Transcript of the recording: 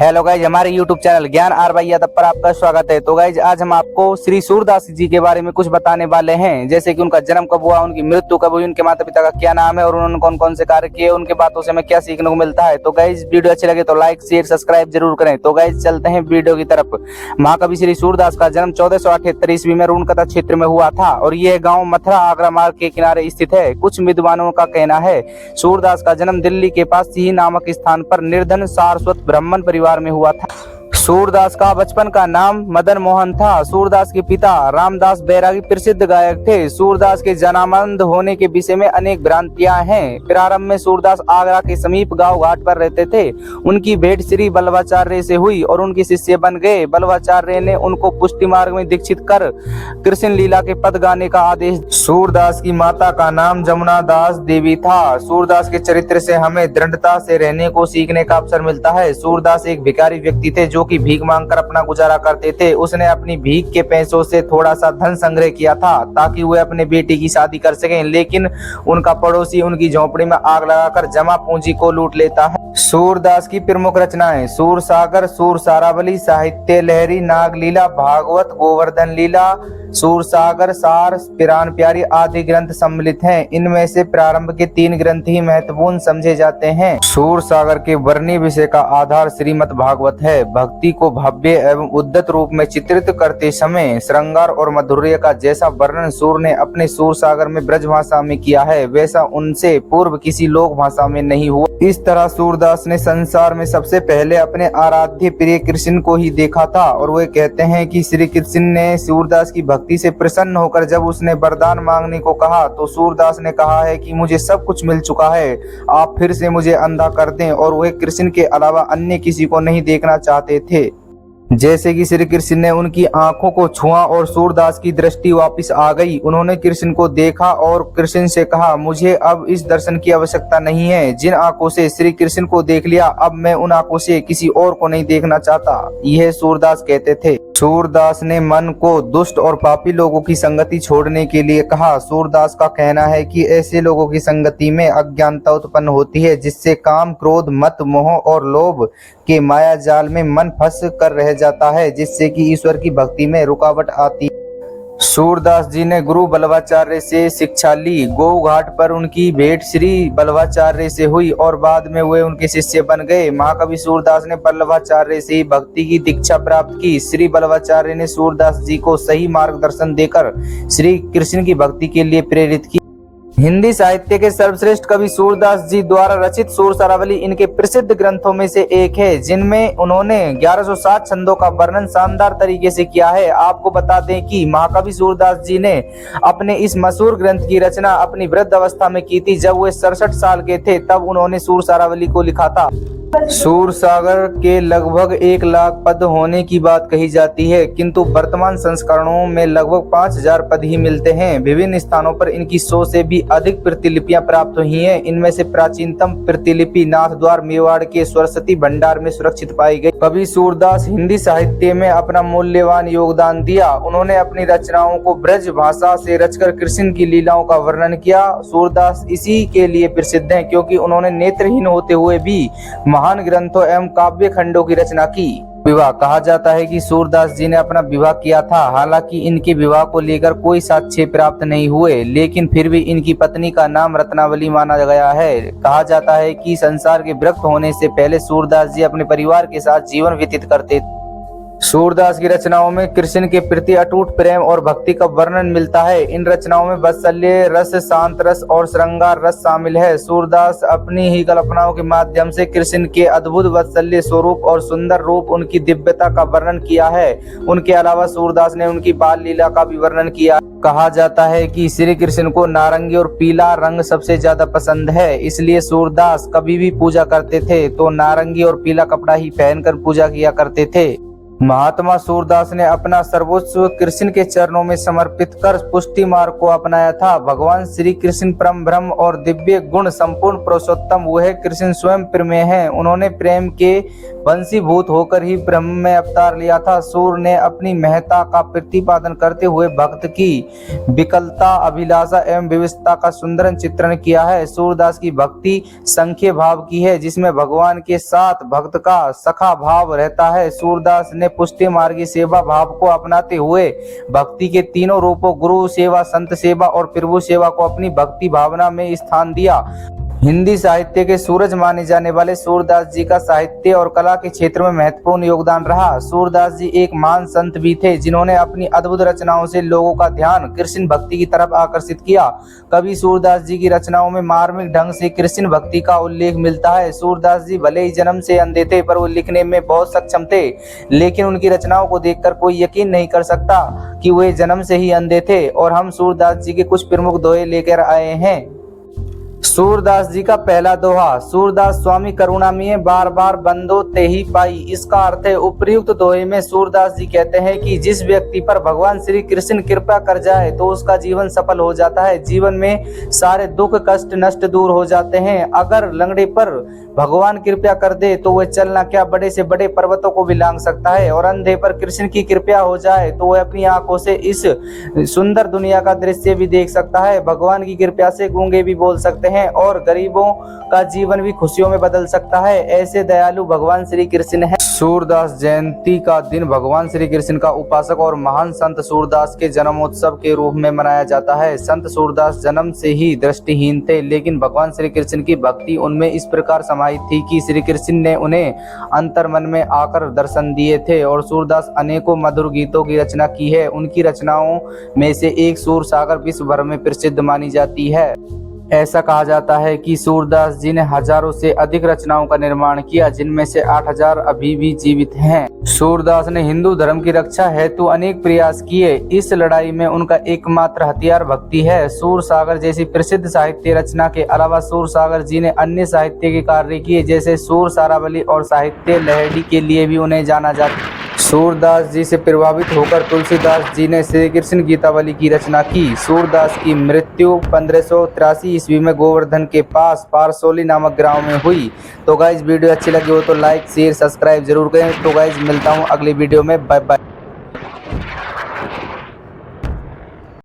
Hello guys, हमारे YouTube channel ज्ञान R Y Yadav पर आपका स्वागत है। तो गाइज आज हम आपको श्री सूरदास जी के बारे में कुछ बताने वाले हैं, जैसे कि उनका जन्म कब हुआ, उनकी मृत्यु कब हुई, उनके माता पिता का क्या नाम है और उन्होंने कौन कौन से कार्य किए, उनके बातों से हमें क्या सीखने को मिलता है। तो गाइज वीडियो अच्छी लगे तो लाइक शेयर सब्सक्राइब जरूर करें। तो गाइज चलते हैं वीडियो की तरफ। महाकवि श्री सूरदास का जन्म 1478 ईस्वी में रूणकथा क्षेत्र में हुआ था और यह गाँव मथुरा आगरा मार्ग के किनारे स्थित है। कुछ विद्वानों का कहना है सूरदास का जन्म दिल्ली के पास सिही नामक स्थान पर निर्धन सारस्वत ब्राह्मण परिवार में हुआ था। सूरदास का बचपन का नाम मदन मोहन था। सूरदास के पिता रामदास बैरागी प्रसिद्ध गायक थे। सूरदास के जन्मांध होने के विषय में अनेक भ्रांतियां हैं। प्रारंभ में सूरदास आगरा के समीप गांव घाट पर रहते थे। उनकी भेंट श्री बल्लभाचार्य से हुई और उनके शिष्य बन गए। बल्लभाचार्य ने उनको पुष्टि मार्ग में दीक्षित कर कृष्ण लीला के पद गाने का आदेश। सूरदास की माता का नाम जमुना दास देवी था। सूरदास के चरित्र से हमें दृढ़ता से रहने को सीखने का अवसर मिलता है। सूरदास एक भिखारी व्यक्ति थे जो कि भीख मांगकर अपना गुजारा करते थे। उसने अपनी भीख के पैसों से थोड़ा सा धन संग्रह किया था ताकि वे अपने बेटी की शादी कर सकें, लेकिन उनका पड़ोसी उनकी झोपड़ी में आग लगाकर जमा पूंजी को लूट लेता है। सूरदास की प्रमुख रचनाएं सूरसागर, सूरसारावली, साहित्य लहरी, नागलीला, भागवत, गोवर्धन लीला, सूरसागर, सार, पिरान प्यारी आदि ग्रंथ सम्मिलित हैं। इनमें से प्रारंभ के 3 ग्रंथ ही महत्वपूर्ण समझे जाते हैं। सूरसागर के वर्णीय विषय का आधार श्रीमद् भागवत है। भक्ति को भव्य एवं उद्धत रूप में चित्रित करते समय श्रृंगार और माधुर्य का जैसा वर्णन सूर ने अपने सूरसागर में ब्रज भाषा में किया है, वैसा उनसे पूर्व किसी लोक भाषा में नहीं हुआ। इस तरह सूरदास ने संसार में सबसे पहले अपने आराध्य प्रिय कृष्ण को ही देखा था और वे कहते हैं कि श्री कृष्ण ने सूरदास की भक्ति से प्रसन्न होकर जब उसने वरदान मांगने को कहा तो सूरदास ने कहा है कि मुझे सब कुछ मिल चुका है, आप फिर से मुझे अंधा कर दें। और वे कृष्ण के अलावा अन्य किसी को नहीं देखना चाहते थे। जैसे कि श्री कृष्ण ने उनकी आंखों को छुआ और सूरदास की दृष्टि वापस आ गई। उन्होंने कृष्ण को देखा और कृष्ण से कहा, मुझे अब इस दर्शन की आवश्यकता नहीं है। जिन आंखों से श्री कृष्ण को देख लिया, अब मैं उन आंखों से किसी और को नहीं देखना चाहता। यह सूरदास कहते थे। सूरदास ने मन को दुष्ट और पापी लोगों की संगति छोड़ने के लिए कहा। सूरदास का कहना है कि ऐसे लोगों की संगति में अज्ञानता उत्पन्न होती है, जिससे काम, क्रोध, मत, मोह और लोभ के माया जाल में मन फंस कर रह जाता है, जिससे कि ईश्वर की भक्ति में रुकावट आती है। सूरदास जी ने गुरु बल्लभाचार्य से शिक्षा ली। गौ घाट पर उनकी भेंट श्री बल्लभाचार्य से हुई और बाद में वे उनके शिष्य बन गए। महाकवि सूरदास ने बल्लभाचार्य से भक्ति की दीक्षा प्राप्त की। श्री बल्लभाचार्य ने सूरदास जी को सही मार्गदर्शन देकर श्री कृष्ण की भक्ति के लिए प्रेरित किया। हिंदी साहित्य के सर्वश्रेष्ठ कवि सूरदास जी द्वारा रचित सूरसारावली इनके प्रसिद्ध ग्रंथों में से एक है, जिनमें उन्होंने 1160 छंदों का वर्णन शानदार तरीके से किया है। आपको बता दें कि महाकवि सूरदास जी ने अपने इस मशहूर ग्रंथ की रचना अपनी वृद्ध अवस्था में की थी। जब वे 67 साल के थे तब उन्होंने सूरसारावली को लिखा था। सूरसागर के लगभग 1 लाख पद होने की बात कही जाती है, किंतु वर्तमान संस्करणों में लगभग 5000 पद ही मिलते हैं। विभिन्न स्थानों पर इनकी 100 से भी अधिक प्रतिलिपियां प्राप्त हुई हैं। इनमें से प्राचीनतम प्रतिलिपि नाथद्वार मेवाड़ के सरस्वती भंडार में सुरक्षित पाई गई। कवि सूरदास हिंदी साहित्य में अपना मूल्यवान योगदान दिया। उन्होंने अपनी रचनाओं को ब्रज भाषा से रचकर कृष्ण की लीलाओं का वर्णन किया। सूरदास इसी के लिए प्रसिद्ध हैं क्योंकि उन्होंने नेत्रहीन होते हुए भी महान ग्रंथों एवं काव्य खंडों की रचना की। विवाह कहा जाता है कि सूरदास जी ने अपना विवाह किया था। हालांकि इनके विवाह को लेकर कोई साक्ष्य प्राप्त नहीं हुए, लेकिन फिर भी इनकी पत्नी का नाम रत्नावली माना गया है। कहा जाता है कि संसार के विरक्त होने से पहले सूरदास जी अपने परिवार के साथ जीवन व्यतीत करते थे। सूरदास की रचनाओं में कृष्ण के प्रति अटूट प्रेम और भक्ति का वर्णन मिलता है। इन रचनाओं में वात्सल्य रस, शांत रस और श्रृंगार रस शामिल है। सूरदास अपनी ही कल्पनाओं के माध्यम से कृष्ण के अद्भुत वात्सल्य स्वरूप और सुंदर रूप, उनकी दिव्यता का वर्णन किया है। उनके अलावा सूरदास ने उनकी बाल लीला का भी वर्णन किया। कहा जाता है कि श्री कृष्ण को नारंगी और पीला रंग सबसे ज्यादा पसंद है, इसलिए सूरदास कभी भी पूजा करते थे तो नारंगी और पीला कपड़ा ही पहनकर पूजा किया करते थे। महात्मा सूरदास ने अपना सर्वोच्च कृष्ण के चरणों में समर्पित कर पुष्टि मार्ग को अपनाया था। भगवान श्री कृष्ण परम ब्रह्म और दिव्य गुण संपूर्ण पुरुषोत्तम वह कृष्ण स्वयं प्रमेय हैं। उन्होंने प्रेम के वंशीभूत होकर ही ब्रह्म में अवतार लिया था। सूर ने अपनी महत्ता का प्रतिपादन करते हुए भक्त की विकलता, अभिलाषा एवं विविधता का सुंदर चित्रण किया है। सूरदास की भक्ति संख्य भाव की है, जिसमें भगवान के साथ भक्त का सखा भाव रहता है। सूरदास ने पुष्टि मार्गी सेवा भाव को अपनाते हुए भक्ति के तीनों रूपों गुरु सेवा, संत सेवा और प्रभु सेवा को अपनी भक्ति भावना में स्थान दिया। हिंदी साहित्य के सूरज माने जाने वाले सूरदास जी का साहित्य और कला के क्षेत्र में महत्वपूर्ण योगदान रहा। सूरदास जी एक महान संत भी थे, जिन्होंने अपनी अद्भुत रचनाओं से लोगों का ध्यान कृष्ण भक्ति की तरफ आकर्षित किया। कवि सूरदास जी की रचनाओं में मार्मिक ढंग से कृष्ण भक्ति का उल्लेख मिलता है। सूरदास जी भले ही जन्म से अंधे थे, पर वो लिखने में बहुत सक्षम थे, लेकिन उनकी रचनाओं को देखकर कोई यकीन नहीं कर सकता कि वे जन्म से ही अंधे थे। और हम सूरदास जी के कुछ प्रमुख दोहे लेकर आए हैं। सूरदास जी का पहला दोहा। सूरदास स्वामी करुणामय बार बार बंदो ते ही पाई। इसका अर्थ है, उपर्युक्त दोहे में सूरदास जी कहते हैं कि जिस व्यक्ति पर भगवान श्री कृष्ण कृपा कर जाए तो उसका जीवन सफल हो जाता है। जीवन में सारे दुख कष्ट नष्ट दूर हो जाते हैं। अगर लंगड़े पर भगवान कृपा कर दे तो वह चलना क्या बड़े से बड़े पर्वतों को भी लांघ सकता है। और अंधे पर कृष्ण की कृपा हो जाए तो वह अपनी आंखों से इस सुंदर दुनिया का दृश्य भी देख सकता है। भगवान की कृपा से गूंगे भी बोल सकते हैं और गरीबों का जीवन भी खुशियों में बदल सकता है। ऐसे दयालु भगवान श्री कृष्ण हैं। सूरदास जयंती का दिन भगवान श्री कृष्ण का उपासक और महान संत सूरदास के जन्मोत्सव के रूप में मनाया जाता है। संत सूरदास जन्म से ही दृष्टिहीन थे, लेकिन भगवान श्री कृष्ण की भक्ति उनमें इस प्रकार समाहित थी कि श्री कृष्ण ने उन्हें अंतर्मन में आकर दर्शन दिए थे। और सूरदास अनेकों मधुर गीतों की रचना की है। उनकी रचनाओं में से एक सूर सागर विश्व भर में प्रसिद्ध मानी जाती है। ऐसा कहा जाता है कि सूरदास जी ने हजारों से अधिक रचनाओं का निर्माण किया, जिनमें से 8000 अभी भी जीवित हैं। सूरदास ने हिंदू धर्म की रक्षा हेतु अनेक प्रयास किए। इस लड़ाई में उनका एकमात्र हथियार भक्ति है। सूर सागर जैसी प्रसिद्ध साहित्य रचना के अलावा सूर सागर जी ने अन्य साहित्य के कार्य किए, जैसे सूर सारावली और साहित्य लहरी के लिए भी उन्हें जाना जाता है। सूरदास जी से प्रभावित होकर तुलसीदास जी ने श्री कृष्ण गीतावली की रचना की। सूरदास की मृत्यु 1583 ईस्वी में गोवर्धन के पास पारसोली नामक गांव में हुई। तो गाइज वीडियो अच्छी लगी हो तो लाइक शेयर सब्सक्राइब जरूर करें। तो गाइज मिलता हूँ अगली वीडियो में। Bye bye.